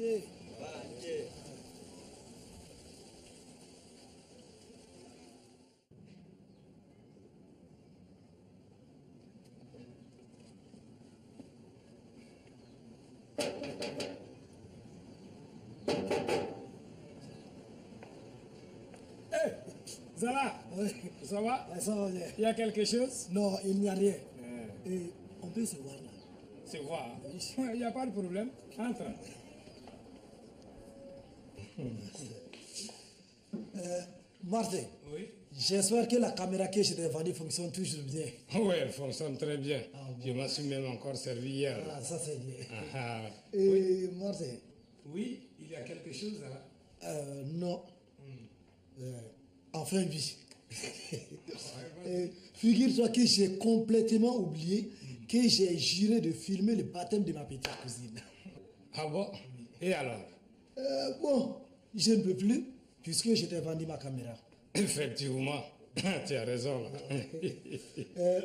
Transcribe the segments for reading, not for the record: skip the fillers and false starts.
manger. Manger. Zala, Oui. ça va? Ça va bien. Il y a quelque chose? Non, il n'y a rien. Et on peut se voir là. C'est voir. Il n'y a pas de problème. Entre. Martin, Oui. j'espère que la caméra que je t'ai vendue fonctionne toujours bien. Oui, elle fonctionne très bien. bon. Je m'en suis même encore servi hier. Ah, ça c'est bien. Ah, ah. Et Martin, Oui, il y a quelque chose là. non. Enfin, oui. Figure-toi que j'ai complètement oublié que j'ai juré de filmer le baptême de ma petite cousine. Ah bon? Et alors? Bon, je ne peux plus puisque je t'ai vendu ma caméra. Effectivement, tu as raison. Là.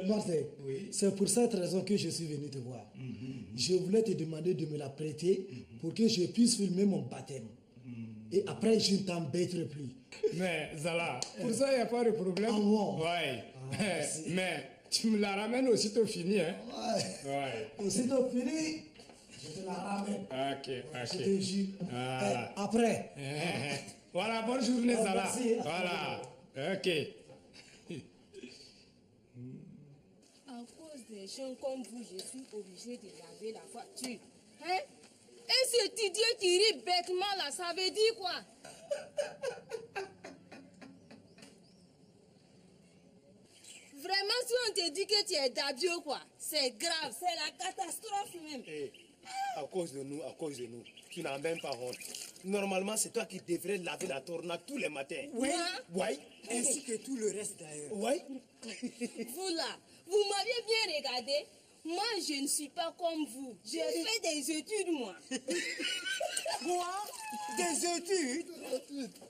Martin, Oui. c'est pour cette raison que je suis venu te voir. Je voulais te demander de me la prêter pour que je puisse filmer mon baptême. Et après, je ne t'embêterai plus. Mais Zala, pour ça, il n'y a pas de problème. Ah bon? Ouais. Merci. Mais tu me la ramènes aussitôt fini, hein? Ouais. Ouais. Aussitôt fini, je te la ramène. Ok, Je ok. te jure. Voilà. Après. Voilà, bonne journée, Oh, Zala. merci. Voilà. Ok. À cause des gens comme vous, je suis obligée de laver la voiture. Hein? Et cet idiot qui rit bêtement là, ça veut dire quoi? Vraiment, si on te dit que tu es Dabio, quoi, c'est grave, c'est la catastrophe même. Eh, à cause de nous, tu n'as même pas honte. Normalement, c'est toi qui devrais laver la tornade tous les matins. Oui. Oui. Ainsi que tout le reste d'ailleurs. Oui. Vous là, vous m'aviez bien regardé. Moi, je ne suis pas comme vous. J'ai fait des études, moi. Quoi? Des études?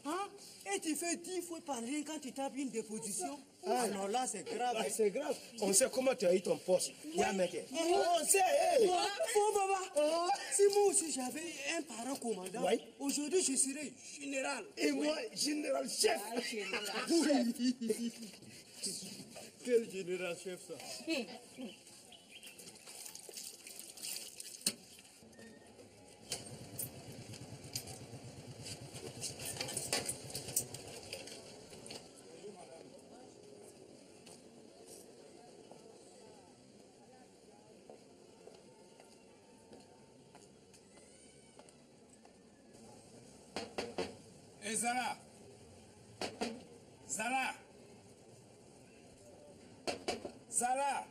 Hein? Et tu fais 10 fois par jour quand tu tapes une déposition? Alors là, c'est grave. Ah, c'est grave. On sait comment tu as eu ton poste. Ya mec. On sait. Hey. Oh, papa, si moi aussi j'avais un parent commandant, Oui. aujourd'hui je serais général. Et moi, général chef. Ah, général. Oui. Quel général chef ça? Et Zala. Zala. Zala.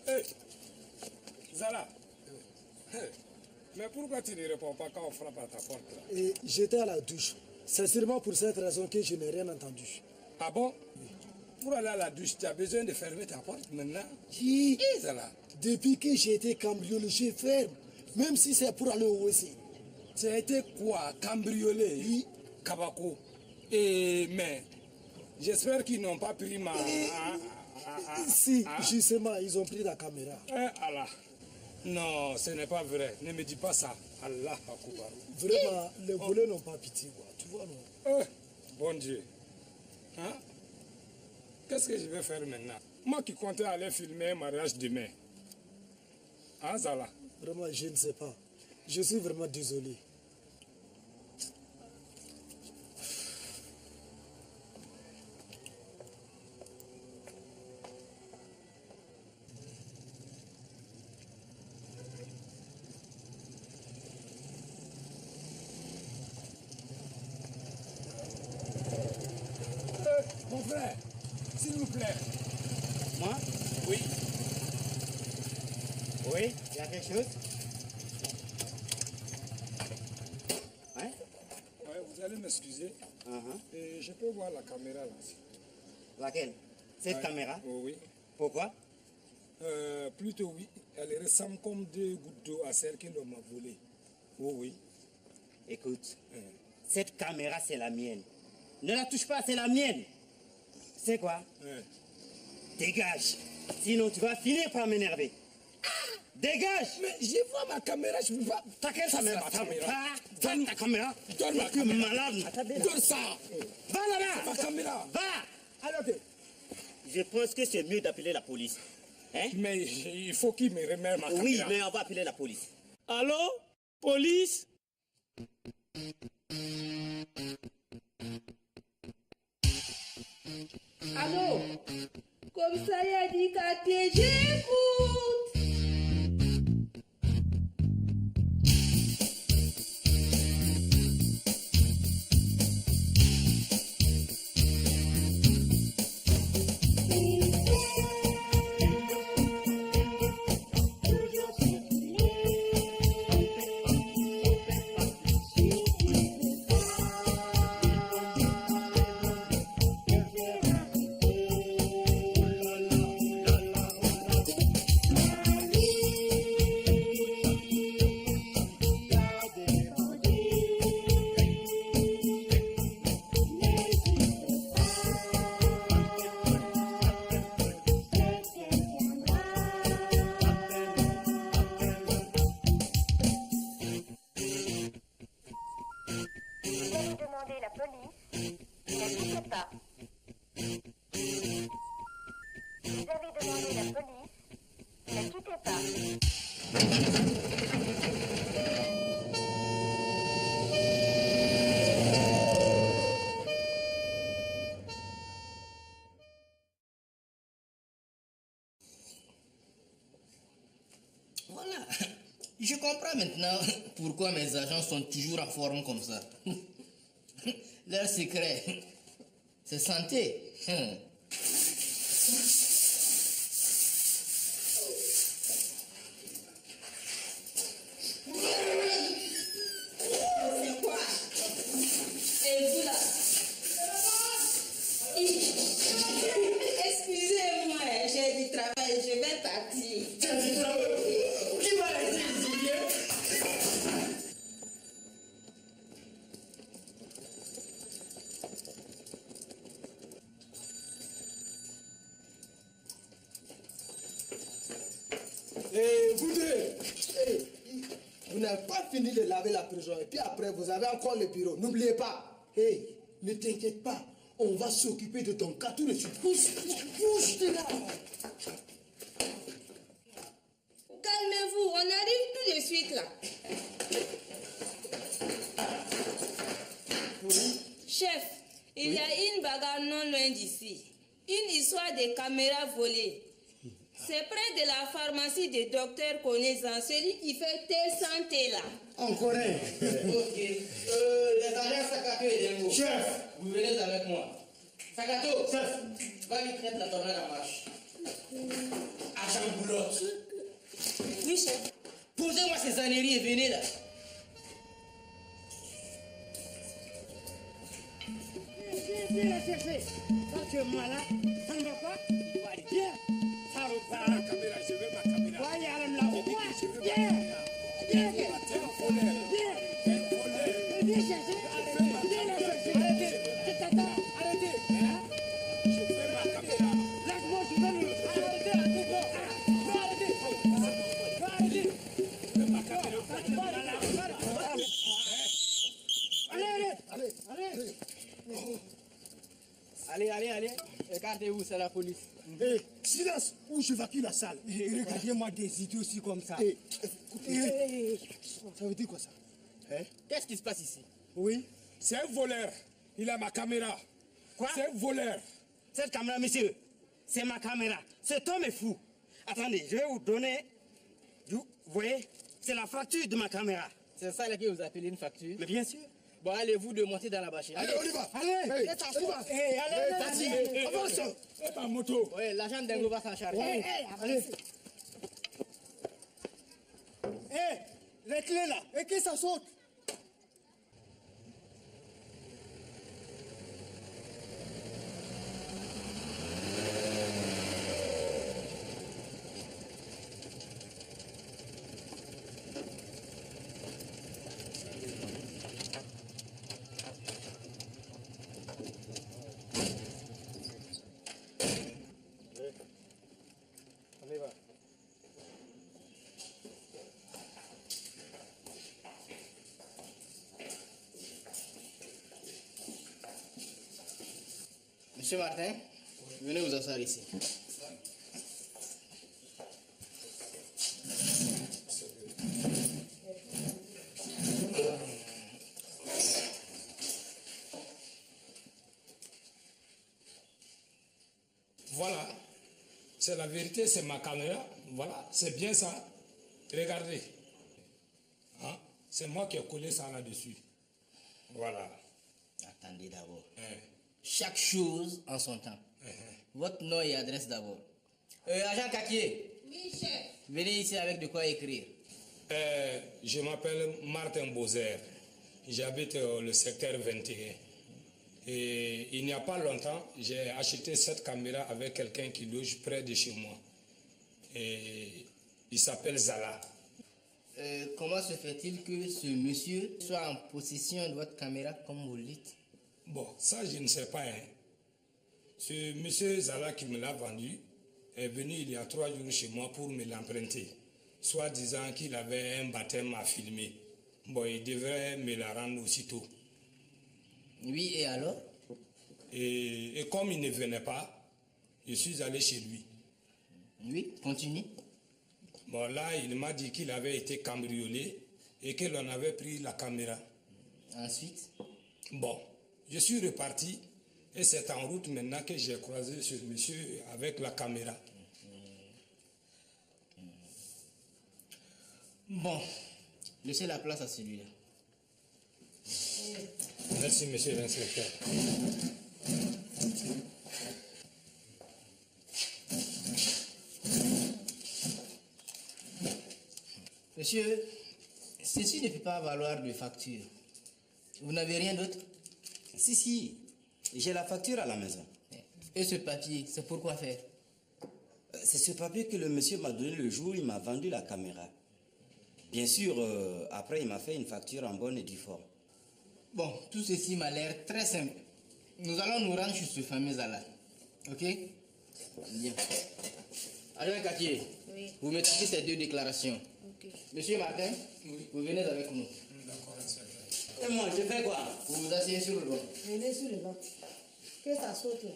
Hey, Zala. Hey. Mais pourquoi tu ne réponds pas quand on frappe à ta porte là? Et j'étais à la douche. C'est sûrement pour cette raison que je n'ai rien entendu. Ah bon? Pour aller à la douche, tu as besoin de fermer ta porte maintenant? Qui? Et Zala, Depuis que j'ai été cambriolé, je ferme. Même si c'est pour aller au WC. tu as été quoi? Cambriolé? Oui. Kabako. Et mais, j'espère qu'ils n'ont pas pris ma... Si, justement, ils ont pris la caméra. Allah. Non, ce n'est pas vrai. Ne me dis pas ça. Allah Akbar. Vraiment, les volets n'ont pas pitié, quoi. Tu vois, non? Bon Dieu. Hein? Qu'est-ce que je vais faire maintenant? Moi qui comptais aller filmer un mariage demain. Hein, Zala? Vraiment, je ne sais pas. Je suis vraiment désolé. Mon frère, s'il vous plaît. Moi? Oui. Oui. Il y a quelque chose? veuillez m'excuser. Et je peux voir la caméra là. Laquelle? Cette Ouais. caméra? Oh, oui. Pourquoi? Plutôt oui. Elle ressemble comme deux gouttes d'eau à celle que l'on m'a volée. Oh oui. Écoute, cette caméra, c'est la mienne. Ne la touche pas, c'est la mienne. C'est quoi? Dégage. Sinon, tu vas finir par m'énerver. Dégage! Mais je vois ma caméra, je ne peux pas. T'as quelle caméra? Donne ta caméra. Donne ma Tu es caméra. malade. Donne ça. Va là-bas. Ma caméra. Va. Alors, Je pense que c'est mieux d'appeler la police. Hein? mais il faut qu'il me remette ma caméra. Oui, mais on va appeler la police. Allô? Police? Allô? Commissariat du quartier, j'écoute. Voilà. Je comprends maintenant pourquoi mes agents sont toujours en forme comme ça. Leur secret, c'est santé. C'est quoi? Et vous là? Excusez-moi, j'ai du travail, je vais partir. Qui va rester ici? Et vous deux, vous n'avez pas fini de laver la prison. Et puis après, vous avez encore le bureau. N'oubliez pas. Hey, ne t'inquiète pas. On va s'occuper de ton cas tout de suite. Bouge de là. Calmez-vous, on arrive tout de suite là. Chef, il y a une bagarre non loin d'ici. Une histoire de caméras volées. C'est près de la pharmacie du docteur connaissant, celui qui fait tes santé là. Encore un. Ok. Les agents Sakato et Dengo. Chef. Vous venez avec moi. Sakato, chef. Va lui traiter la tornade en marche. Agent Boulotte. Oui, chef. Posez-moi ces âneries et venez là. Viens la chercher. Quand tu es malade, ça ne va pas. Tu vas aller bien. Ça repart. Ma caméra, je veux ma caméra. Va y aller là. Je veux ma Viens. caméra. Viens. T'es un voleur. Viens. T'es un voleur. Viens chercher. Viens la chercher. Arrêtez. Je t'attends. Arrêtez. Je veux ma caméra. Laisse-moi, je vais lui. Arrêtez. Arrêtez. Arrêtez. Je veux ma caméra. Allez, écartez-vous, c'est la police. Hey, silence ou j'évacue la salle. Regardez-moi des idiots aussi comme ça. Hey, ça veut dire quoi ça? Qu'est-ce qui se passe ici? Oui. C'est un voleur. Il a ma caméra. Quoi? C'est un voleur. Cette caméra, monsieur, c'est ma caméra. Cet homme est fou. Attendez, je vais vous donner. Vous voyez, c'est la facture de ma caméra. C'est ça là que vous appelez une facture. Mais bien sûr. Bon, allez-vous de monter dans la machine. Allez, on y va. Allez, Hey, faites on y va. allez, Avance. Et ma moto. Oui, l'agent Dengo va s'en charger. allez. Les clés là, et que ça saute. Monsieur Martin, venez vous asseoir ici. Voilà, c'est la vérité, c'est ma caméra. Voilà, c'est bien ça. Regardez. Hein? C'est moi qui ai collé ça là-dessus. Voilà. Attendez d'abord. Hein. Chaque chose en son temps. Votre nom et adresse d'abord. Agent Caquier, Oui, chef. venez ici avec de quoi écrire. Je m'appelle Martin Bozer. J'habite le secteur 21. Et il n'y a pas longtemps, j'ai acheté cette caméra avec quelqu'un qui loge près de chez moi. Et il s'appelle Zala. Comment se fait-il que ce monsieur soit en possession de votre caméra comme vous le dites? Bon, ça je ne sais pas. Hein. Ce monsieur Zala qui me l'a vendu est venu il y a 3 jours chez moi pour me l'emprunter. Soit disant qu'il avait un baptême à filmer. Bon, il devrait me la rendre aussitôt. Oui, et alors? Et comme il ne venait pas, je suis allé chez lui. Oui, continue. Bon, là, il m'a dit qu'il avait été cambriolé et que l'on avait pris la caméra. Ensuite? Bon, je suis reparti et c'est en route maintenant que j'ai croisé ce monsieur avec la caméra. Bon, laissez la place à celui-là. Merci, monsieur l'inspecteur. Monsieur, ceci ne peut pas valoir de facture. Vous n'avez rien d'autre? Si, j'ai la facture à la maison. Et ce papier, c'est pour quoi faire? C'est ce papier que le monsieur m'a donné le jour où il m'a vendu la caméra. Bien sûr, après il m'a fait une facture en bonne et due forme. Bon, tout ceci m'a l'air très simple. Nous allons nous rendre chez ce fameux Zala. Ok? Bien. Agent Caquier, Oui. vous m'établissez ces 2 déclarations. Ok. Monsieur Martin, vous venez avec nous. D'accord, inspecteur. Et moi, je fais quoi? Vous vous asseyez sur le banc. Venez sur le banc. Que ça saute là.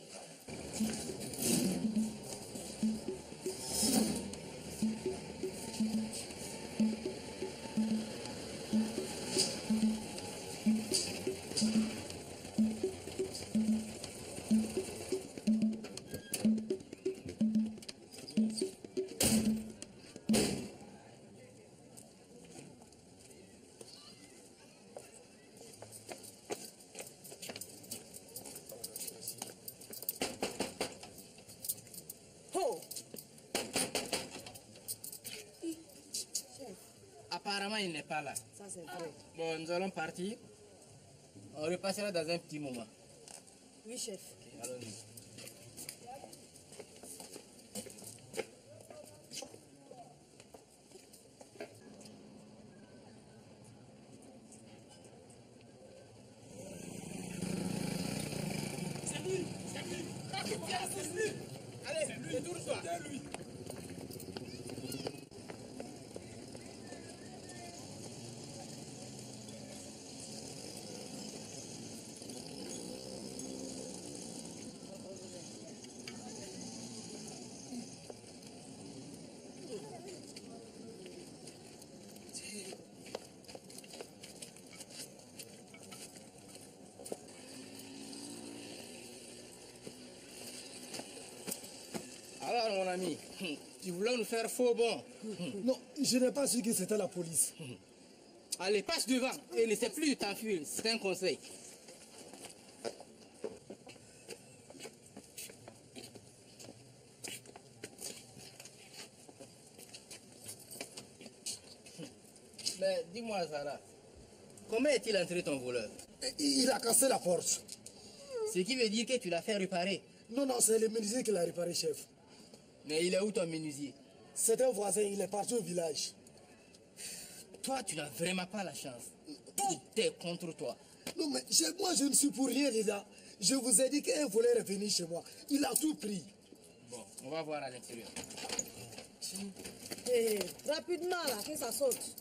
Oh! Apparemment, il n'est pas là. Ça c'est vrai. Bon, nous allons partir. On repassera dans un petit moment. Oui, chef. Allons-y. Allez, retourne-toi. Alors, mon ami, tu voulais nous faire faux bon. Non, je n'ai pas su que c'était la police. Allez, passe devant et n'essaie plus de t'enfuir. C'est un conseil. Mais dis-moi, Zara, comment est-il entré ton voleur? Il a cassé la porte. Ce qui veut dire que tu l'as fait réparer. Non, non, c'est le menuisier qui l'a réparé, chef. Mais il est où ton menuisier? C'est un voisin, il est parti au village. Toi, tu n'as vraiment pas la chance. Tout est contre toi. Non, mais moi, je ne suis pour rien, là. Je vous ai dit qu'un voleur est venu chez moi. Il a tout pris. Bon, on va voir à l'intérieur. Eh, rapidement là, que ça saute.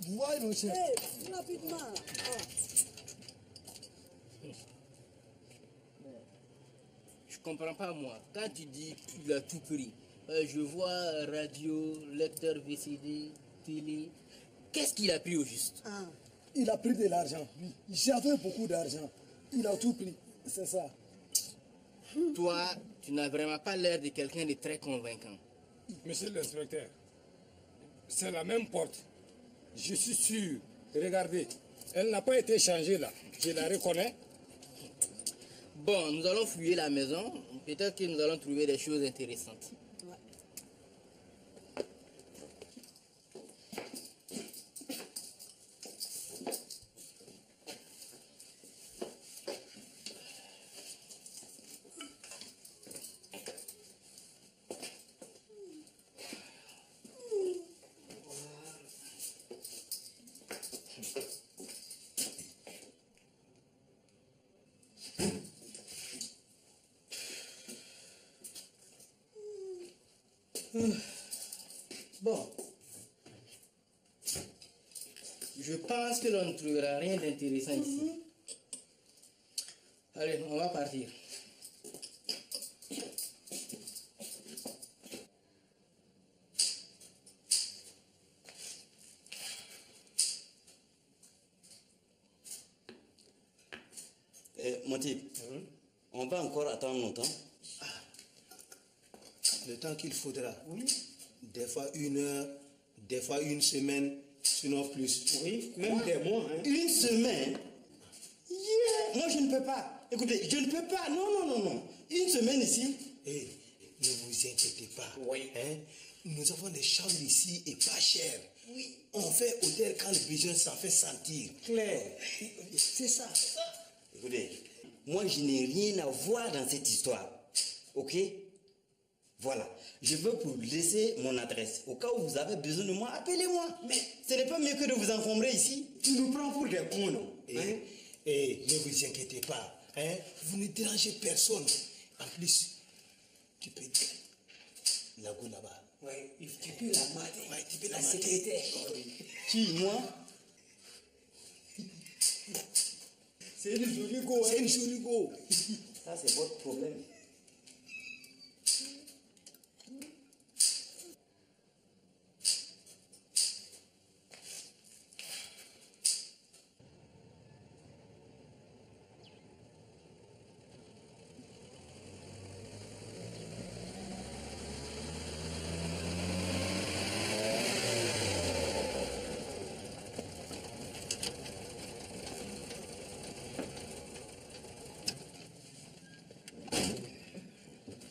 Vous voyez, mon chef. rapidement. Ah. Je comprends pas, moi. Quand tu dis qu'il a tout pris, je vois radio, lecteur VCD, télé. Qu'est-ce qu'il a pris au juste? Ah. Il a pris de l'argent. Oui. J'avais beaucoup d'argent. Il a tout pris. C'est ça. Toi, tu n'as vraiment pas l'air de quelqu'un de très convaincant. Monsieur l'inspecteur, c'est la même porte. Je suis sûr. Regardez, elle n'a pas été changée là. Je la reconnais. Bon, nous allons fouiller la maison. Peut-être que nous allons trouver des choses intéressantes. Ouais. Bon. Je pense que l'on ne trouvera rien d'intéressant ici. Allez, on va partir. Mon type, on va encore attendre longtemps. Le temps qu'il faudra. Oui. Des fois 1 heure, des fois 1 semaine, sinon plus. Oui, même des mois. Hein. 1 semaine? Yeah. Moi, je ne peux pas. Écoutez, je ne peux pas. Non, non, non, non. 1 semaine ici. Eh, ne vous inquiétez pas. Oui. Hein? Nous avons des chambres ici et pas chères. Oui. On fait hôtel quand le besoin s'en fait sentir. Claire. C'est ça. Écoutez, moi, je n'ai rien à voir dans cette histoire. Ok? Voilà. Je veux vous laisser mon adresse. Au cas où vous avez besoin de moi, appelez-moi. Mais ce n'est pas mieux que de vous encombrer ici. Tu nous prends pour des cons, non? Ne vous inquiétez pas. Hein? Vous ne dérangez personne. En plus, tu peux dire la go là-bas. Oui, Tu peux la mater. Ouais, tu peux la mater. secrétaire. Qui, moi? C'est une jolie go. C'est une jolie go. Ça, c'est votre problème.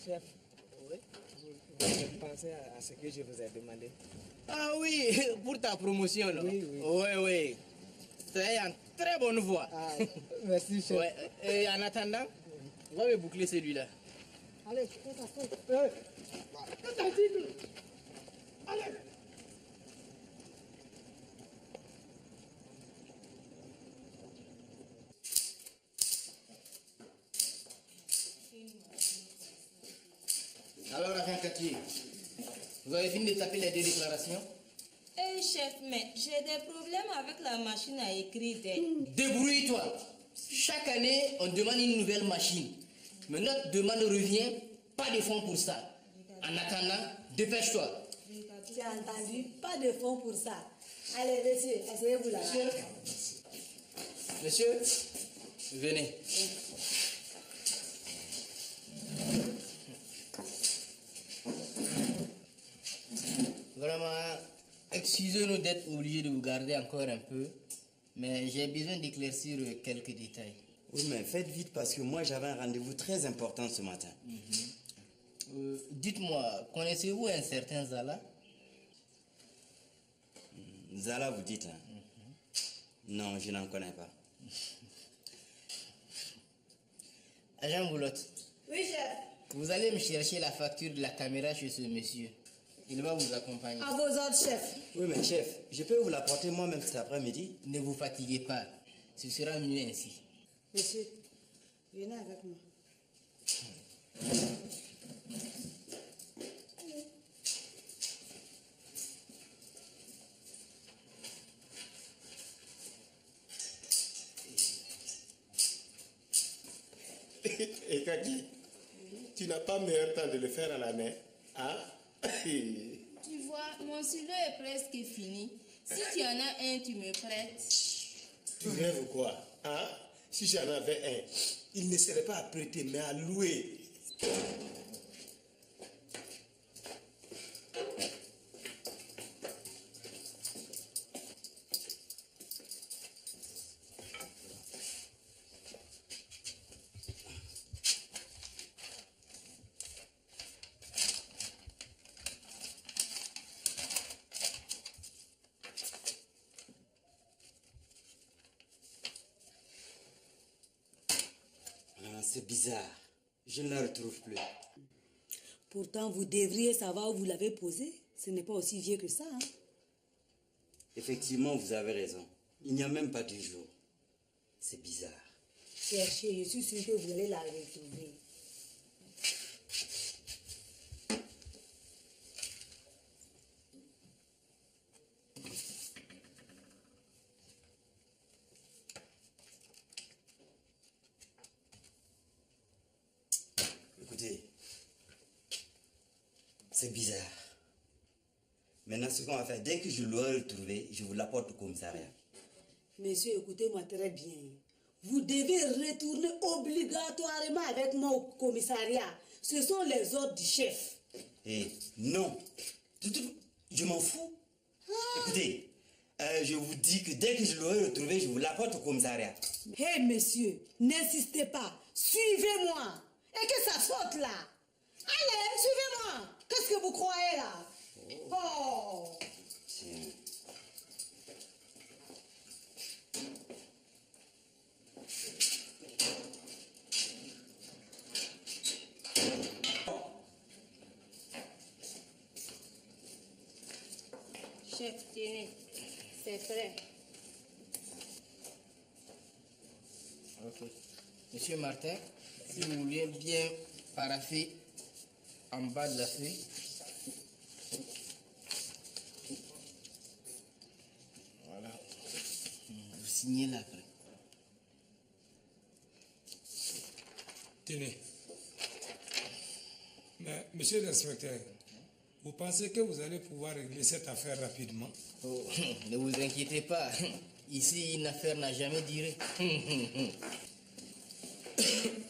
Chef, vous pensez à ce que je vous ai demandé? Ah oui, pour ta promotion. Là. Oui, oui. Oui, oui. Tu es en très bonne voie. Ah, merci, chef. Ouais. Et en attendant, on va me boucler celui-là. Allez, fais ta fête. Allez. Alors, Agent Katier, vous avez fini de taper les 2 déclarations? Eh chef, mais j'ai des problèmes avec la machine à écrire. Débrouille-toi. Chaque année, on demande une nouvelle machine. Mais notre demande revient, pas de fonds pour ça. En attendant, dépêche-toi. Tu as entendu? Pas de fonds pour ça. Allez, monsieur, asseyez-vous là. Monsieur, venez. Vraiment, excusez-nous d'être obligés de vous garder encore un peu, mais j'ai besoin d'éclaircir quelques détails. Oui, mais faites vite parce que moi, j'avais un rendez-vous très important ce matin. Dites-moi, connaissez-vous un certain Zala? Zala, vous dites, hein? Non, je n'en connais pas. Agent Boulotte, Oui, chef. vous allez me chercher la facture de la caméra chez ce monsieur. Il va vous accompagner. À vos ordres, chef. Oui, mais chef, je peux vous l'apporter moi-même cet après-midi? Ne vous fatiguez pas, ce sera mieux ainsi. Monsieur, venez avec moi. Et Kaki, tu n'as pas meilleur temps de le faire à la main, hein? Tu vois, mon stylo est presque fini. Si tu en as un, tu me prêtes. Tu rêves ou quoi, hein? Si j'en avais un, il ne serait pas à prêter, mais à louer. C'est bizarre. Je ne la retrouve plus. Pourtant, vous devriez savoir où vous l'avez posée. Ce n'est pas aussi vieux que ça. Hein? Effectivement, vous avez raison. Il n'y a même pas 10 jours. C'est bizarre. Cherchez, je suis sûre que vous allez la retrouver. Écoutez, c'est bizarre. Maintenant, ce qu'on va faire, dès que je l'aurai retrouvé, je vous l'apporte au commissariat. Monsieur, écoutez-moi très bien. Vous devez retourner obligatoirement avec moi au commissariat. Ce sont les ordres du chef. Eh, non. Je m'en fous. Écoutez, je vous dis que dès que je l'aurai retrouvé, je vous l'apporte au commissariat. Hé, monsieur, n'insistez pas. Suivez-moi. Et que ça saute là. Allez, suivez-moi. Qu'est-ce que vous croyez là? Oh. Tiens. Chef, tenez, c'est prêt. Ok. Monsieur Martin, si vous voulez bien paraffer en bas de la feuille. Voilà. Vous signez là après. Tenez. Mais, monsieur l'inspecteur, vous pensez que vous allez pouvoir régler cette affaire rapidement? Oh, ne vous inquiétez pas. Ici, une affaire n'a jamais duré.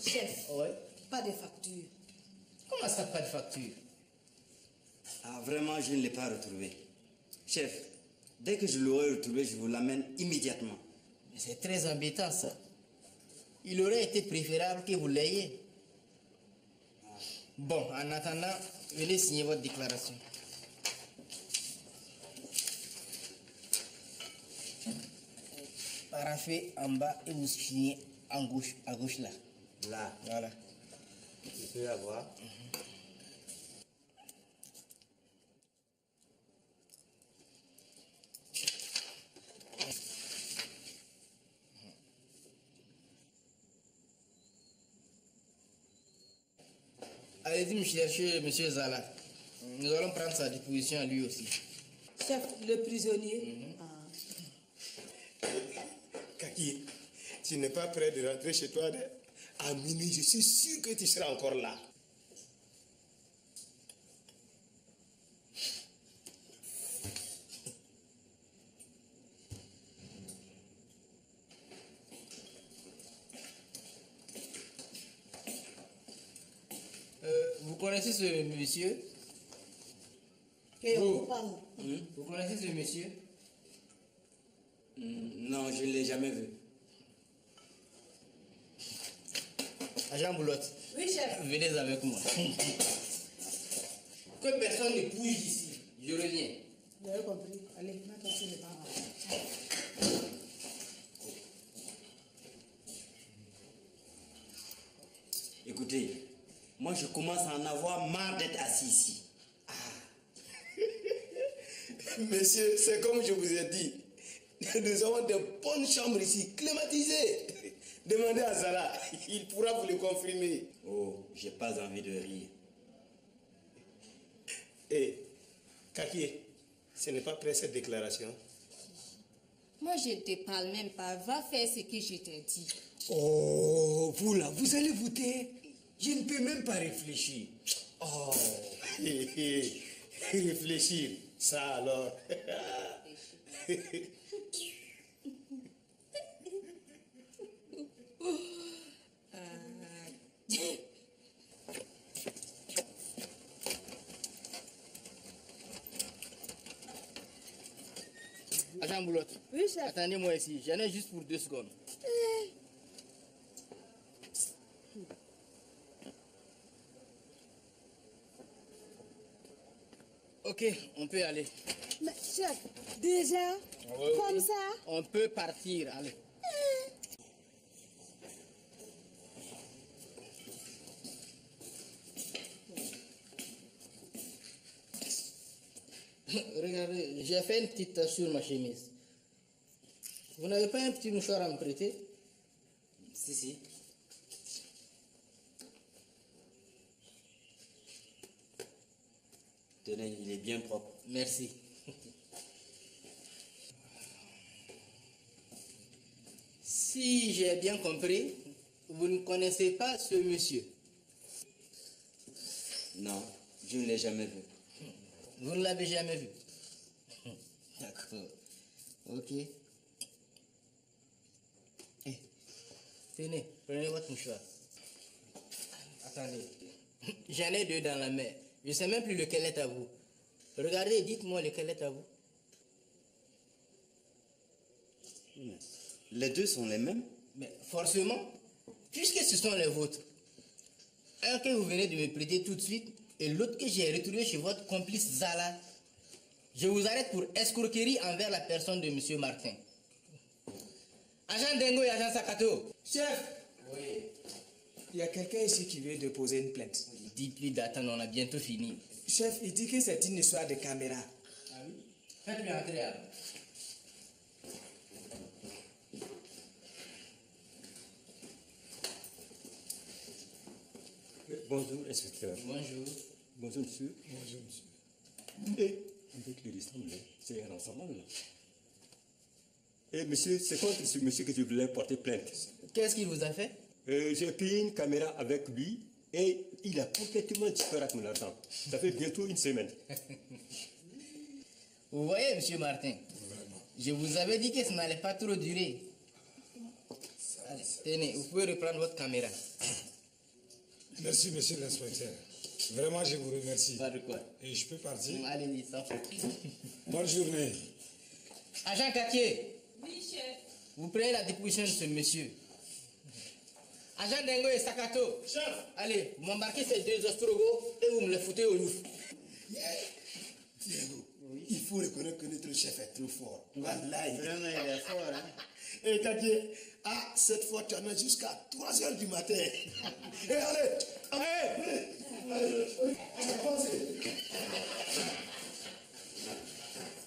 Chef, Ouais. pas de facture. Comment ça, pas de facture? Ah, vraiment, je ne l'ai pas retrouvé. Chef, dès que je l'aurai retrouvé, je vous l'amène immédiatement. Mais c'est très embêtant, ça. Il aurait été préférable que vous l'ayez. Bon, en attendant, venez signer votre déclaration. Paraffez en bas et vous signez en gauche, à gauche là. Là, Voilà. je peux avoir. Allez-y me chercher M. Zala. Nous allons prendre sa déposition à lui aussi. Chef, le prisonnier. Kaki, tu n'es pas prêt de rentrer chez toi à minuit. Je suis sûr que tu seras encore là. Vous connaissez ce monsieur? Et on Vous. vous parle. Vous connaissez ce monsieur? Non, je ne l'ai jamais vu. Agent Boulotte. Oui, chef. Venez avec moi. Que personne ne bouge d'ici. Je reviens. Vous avez compris. Allez, maintenant, c'est le temps. Écoutez, moi je commence à en avoir marre d'être assis ici. Monsieur, c'est comme je vous ai dit. Nous avons de bonnes chambres ici, climatisées. Demandez à Zala, il pourra vous le confirmer. Oh, j'ai pas envie de rire. Et, Kaki, ce n'est pas prêt cette déclaration? Moi, je ne te parle même pas. Va faire ce que je t'ai dit. Oh, vous là, vous allez voter. Je ne peux même pas réfléchir. Oh, réfléchir, ça alors. Agent Boulotte. Oui, chef. Attendez-moi ici. J'en ai juste pour 2 secondes. Ok, on peut aller. Mais chef, déjà, comme ça, On peut partir, allez. Regardez, j'ai fait une petite tache sur ma chemise. Vous n'avez pas un petit mouchoir à me prêter? Si, si. Tenez, il est bien propre. Merci. Si j'ai bien compris, vous ne connaissez pas ce monsieur. Non, je ne l'ai jamais vu. Vous ne l'avez jamais vu. D'accord. Ok. Eh, tenez, prenez votre mouchoir. Attendez. J'en ai 2 dans la main. Je ne sais même plus lequel est à vous. Regardez et dites-moi lequel est à vous. Les 2 sont les mêmes. Mais forcément, puisque ce sont les vôtres. Un que vous venez de me prêter tout de suite et l'autre que j'ai retrouvé chez votre complice Zala. Je vous arrête pour escroquerie envers la personne de M. Martin. Agent Dengo et agent Sakato. Chef, Oui. il y a quelqu'un ici qui vient de poser une plainte. Dites-lui d'attendre, on a bientôt fini. Chef, il dit que c'est une histoire de caméra. Ah oui? Faites-lui entrer alors. Bonjour, inspecteur. Bonjour. Bonjour, monsieur. Bonjour, monsieur. Et avec le ressemble, c'est un ensemble. Et monsieur, c'est contre ce monsieur que je voulais porter plainte. Qu'est-ce qu'il vous a fait? J'ai pris une caméra avec lui et il a complètement disparu avec mon argent. Ça fait bientôt 1 semaine. Vous voyez, M. Martin, je vous avais dit que ça n'allait pas trop durer. Allez, tenez, vous pouvez reprendre votre caméra. Merci, monsieur l'inspecteur. Vraiment, je vous remercie. Pas de quoi. Et je peux partir? Allez-y, sans faute. Bonne journée. Agent Cartier, Oui, chef. vous prenez la déposition de ce monsieur. Agent Dengo et Sakato. Chef. Allez, vous m'embarquez ces 2 ostrogos et vous me les foutez au loup. Diego, il faut reconnaître que notre chef est trop fort. Wallahi. Vraiment, il est fort, hein. Et Kadier, cette fois tu en as jusqu'à 3h du matin. Et allez,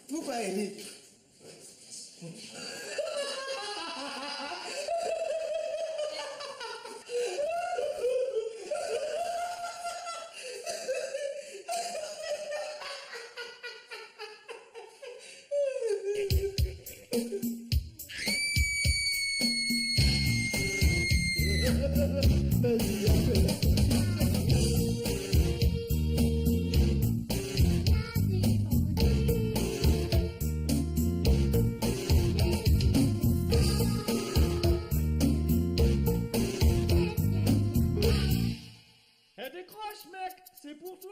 pourquoi Eric? Eh, décroche, mec, c'est pour toi.